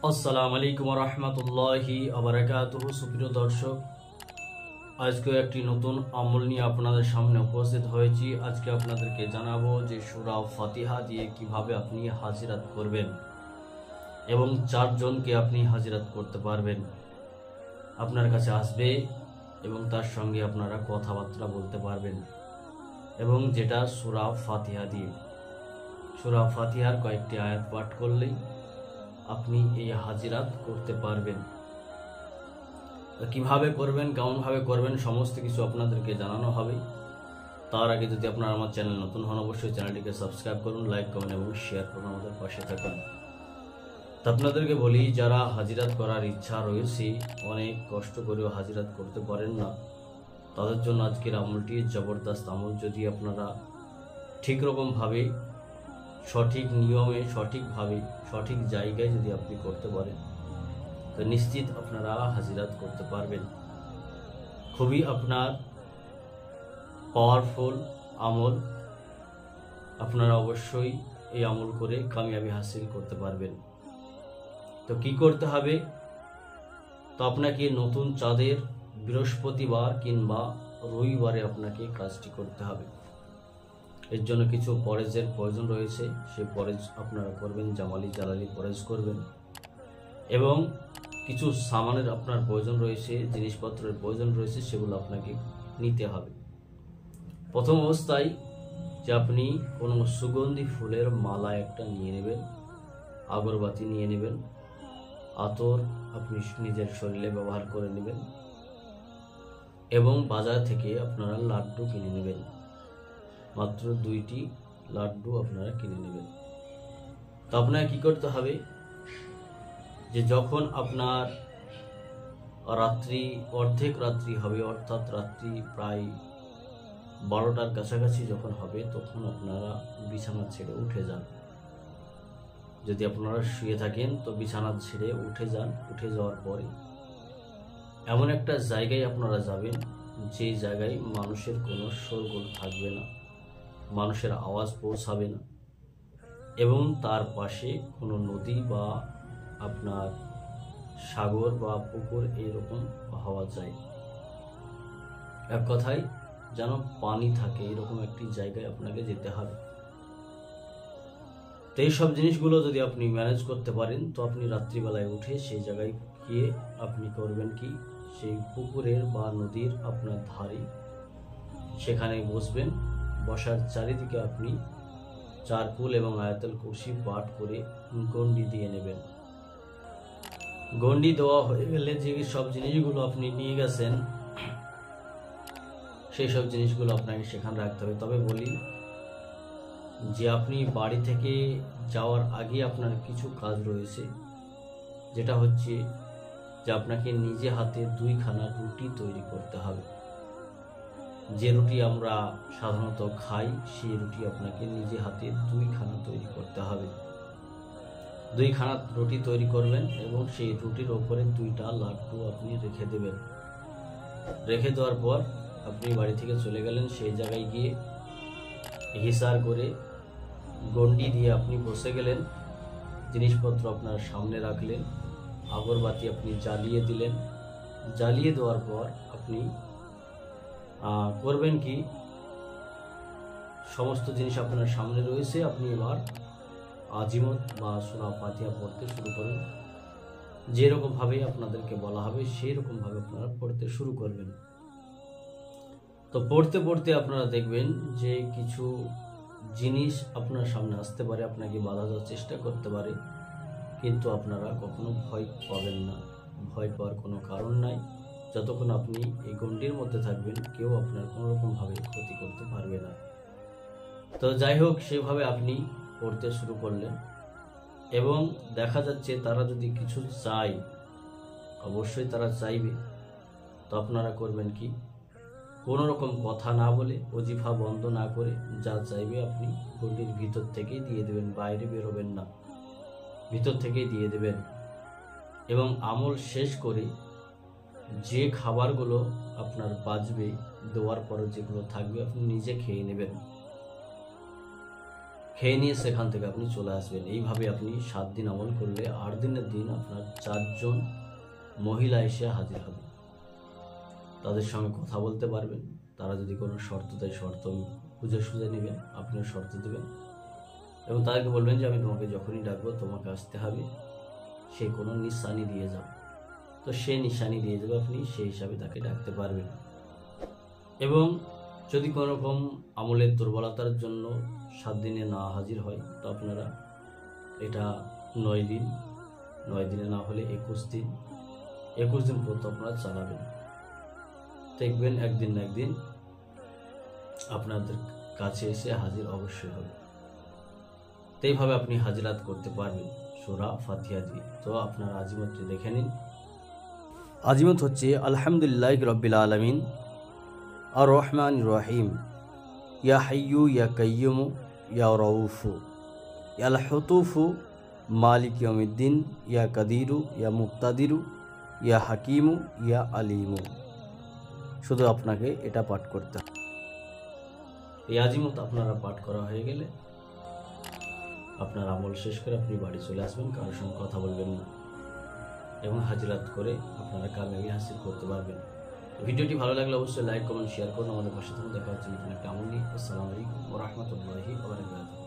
আসসালামু আলাইকুম রহমতুল্লাহি আবরাকাতুহু। সুপ্রিয় দর্শক, আজকে একটি নতুন আমল নিয়ে আপনাদের সামনে উপস্থিত হয়েছি। আজকে আপনাদেরকে জানাবো যে সূরা ফাতিহা দিয়ে কিভাবে আপনি হাজিরাত করবেন এবং 4 জনকে আপনি হাজিরাত করতে পারবেন। আপনার কাছে আসবে এবং তার সঙ্গে আপনারা কথাবার্তা বলতে পারবেন, এবং যেটা সূরা ফাতিহা দিয়ে। সূরা ফাতিহার কয়েকটি আয়াত পাঠ করলেই আপনি এই হাজিরাত করতে পারবেন। কিভাবে করবেন, কেমনভাবে করবেন, সমস্ত কিছু আপনাদেরকে জানানো হবে। তার আগে যদি আপনারা আমার চ্যানেল নতুন হন, অবশ্যই চ্যানেলটিকে সাবস্ক্রাইব করুন, লাইক করুন এবং শেয়ার করুন, আমাদের পাশে থাকুন। তো আপনাদেরকে বলি, যারা হাজিরাত করার ইচ্ছা রয়েছে, অনেক কষ্ট করেও হাজিরাত করতে পারেন না, তাদের জন্য আজকের আমলটি জবরদস্ত আমল। যদি আপনারা ঠিক রকমভাবে, সঠিক নিয়মে, সঠিকভাবে, সঠিক জায়গায় যদি আপনি করতে পারেন, তো নিশ্চিত আপনারা হাজিরাত করতে পারবেন। খুবই আপনার পাওয়ারফুল আমল। আপনারা অবশ্যই এই আমল করে কামিয়াবি হাসিল করতে পারবেন। তো কি করতে হবে? তো আপনাকে নতুন চাঁদের বৃহস্পতিবার কিংবা রবিবারে আপনাকে কাজটি করতে হবে। এর জন্য কিছু পরেজের প্রয়োজন রয়েছে। সেই পরেজ আপনারা করবেন, জামালি জালালি পরেজ করবেন, এবং কিছু সামানের আপনার প্রয়োজন রয়েছে, জিনিসপত্রের প্রয়োজন রয়েছে, সেগুলো আপনাকে নিতে হবে। প্রথম অবস্থায় যে আপনি কোনো সুগন্ধি ফুলের মালা একটা নিয়ে নেবেন, আগরবাতি নিয়ে নেবেন, আতর আপনি নিজের শরীরে ব্যবহার করে নেবেন, এবং বাজার থেকে আপনারা লাড্ডু কিনে নেবেন। মাত্র 2টি লাড্ডু আপনারা কিনে নেবেন। তো আপনাকে কি করতে হবে, যে যখন আপনার রাত্রি, অর্ধেক রাত্রি হবে, অর্থাৎ রাত্রি প্রায় 12টার কাছাকাছি যখন হবে, তখন আপনারা বিছানা ছেড়ে উঠে যান। যদি আপনারা শুয়ে থাকেন তো বিছানা ছেড়ে উঠে যান। উঠে যাওয়ার পরে এমন একটা জায়গায় আপনারা যাবেন, যে জায়গায় মানুষের কোনো শোরগোল থাকবে না, মানুষের আওয়াজ পৌঁছাবে না, এবং তার পাশে কোনো নদী বা আপনার সাগর বা পুকুর এইরকম হওয়া যায়। এক কথায় যেন পানি থাকে, এরকম একটি জায়গায় আপনাকে যেতে হবে। তো এইসব জিনিসগুলো যদি আপনি ম্যানেজ করতে পারেন, তো আপনি রাত্রিবেলায় উঠে সেই জায়গায় গিয়ে আপনি করবেন কি, সেই পুকুরের বা নদীর আপনার ধারে সেখানে বসবেন। বসার চারিদিকে আপনি 4 কুল এবং আয়াতুল কুরসি পাঠ করে গন্ডি দিয়ে নেবেন। গন্ডি দেওয়া হয়ে গেলে যে সব জিনিসগুলো আপনি নিয়ে গেছেন, সেই সব জিনিসগুলো আপনাকে সেখানে রাখতে হবে। তবে বলি যে আপনি বাড়ি থেকে যাওয়ার আগে আপনার কিছু কাজ রয়েছে, যেটা হচ্ছে যে আপনাকে নিজে হাতে 2খানা রুটি তৈরি করতে হবে। যে রুটি আমরা সাধারণত খাই, সেই রুটি আপনাকে নিজে হাতে 2খানা তৈরি করতে হবে। 2খানা রুটি তৈরি করবেন, এবং সেই রুটির ওপরে 2টা লাড্ডু আপনি রেখে দেবেন। রেখে দেওয়ার পর আপনি বাড়ি থেকে চলে গেলেন, সেই জায়গায় গিয়ে হিসার করে গন্ডি দিয়ে আপনি বসে গেলেন, জিনিসপত্র আপনার সামনে রাখলেন, আগরবাতি আপনি জ্বালিয়ে দিলেন। জ্বালিয়ে দেওয়ার পর আপনি করবেন কি, সমস্ত জিনিস আপনার সামনে রয়েছে, আপনি এবার আজিমত বা সূরা ফাতিহা পড়তে শুরু করেন। যেরকমভাবে আপনাদেরকে বলা হবে সেই রকমভাবে আপনারা পড়তে শুরু করবেন। তো পড়তে পড়তে আপনারা দেখবেন যে কিছু জিনিস আপনার সামনে আসতে পারে, আপনাকে বাধা দেওয়ার চেষ্টা করতে পারে, কিন্তু আপনারা কখনো ভয় পাবেন না। ভয় পাওয়ার কোনো কারণ নাই। যতক্ষণ আপনি এই গণ্ডির মধ্যে থাকবেন, কেউ আপনার কোনো রকমভাবে ক্ষতি করতে পারবে না। তো যাই হোক, সেভাবে আপনি পড়তে শুরু করলেন, এবং দেখা যাচ্ছে তারা যদি কিছু চায়, অবশ্যই তারা চাইবে। তো আপনারা করবেন কি, কোনো রকম কথা না বলে, ওজিফা বন্ধ না করে, যা চাইবে আপনি গণ্ডির ভিতর থেকেই দিয়ে দেবেন, বাইরে বেরোবেন না, ভিতর থেকেই দিয়ে দেবেন। এবং আমল শেষ করে যে খাবারগুলো আপনার বাঁচবে, দেওয়ার পরে যেগুলো থাকবে আপনি নিজে খেয়ে নেবেন। খেয়ে নিয়ে সেখান থেকে আপনি চলে আসবেন। এইভাবে আপনি 7 দিন আমল করলে 8 দিনের দিন আপনার 4 জন মহিলা এসে হাজির হবে। তাদের সঙ্গে কথা বলতে পারবেন। তারা যদি কোনো শর্ত দেয়, শর্ত বুঝে নেবেন, আপনিও শর্ত দেবেন এবং তাদেরকে বলবেন যে আমি তোমাকে যখনই ডাকবো তোমাকে আসতে হবে, সে কোনো নিশানি দিয়ে যাও। তো সে নিশানি দিয়ে যাবে, আপনি সেই হিসাবে তাকে ডাকতে পারবেন। এবং যদি কোনো রকম আমলের দুর্বলতার জন্য 7 দিনে না হাজির হয়, তো আপনারা এটা 9 দিন, 9 দিনে না হলে 21 দিন, 21 দিন পর্যন্ত আপনারা চালাবেন। দেখবেন একদিন না একদিন আপনাদের কাছে এসে হাজির অবশ্যই হবে। তো এইভাবে আপনি হাজিরাত করতে পারবেন সূরা ফাতিহা দিয়ে। তো আপনারা আজিমতটি দেখে নিন। আজিমত হচ্ছে আলহামদুলিল্লাহি রাব্বিল আলামিন আর রহমানির রহিম, ইয়া হাইয়ু ইয়া কাইয়্যুম ইয়া রাউফু ইয়া লাতুফু মালিক ইয়াউমিদ্দিন ইয়া কাদিরু ইয়া মুক্তাদিরু ইয়া হাকিমু ইয়া আলিমু। শুধু আপনাকে এটা পাঠ করতে হবে। এই আজিমত আপনারা পাঠ করা হয়ে গেলে আপনার আমল শেষ করে আপনি বাড়ি চলে আসবেন, কারোর সঙ্গে কথা বলবেন না এবং হাজিরাত করে আপনারা কামিয়াবি হাসিল করতে পারবেন। ভিডিওটি ভালো লাগলে অবশ্যই লাইক, কমেন্ট, শেয়ার করুন। আমাদের পাশে থাকুন। দেখা হচ্ছে নতুন একটা আমল নিয়ে। আসসালামু আলাইকুম ওয়া রাহমাতুল্লাহি ওয়া বারাকাতুহু।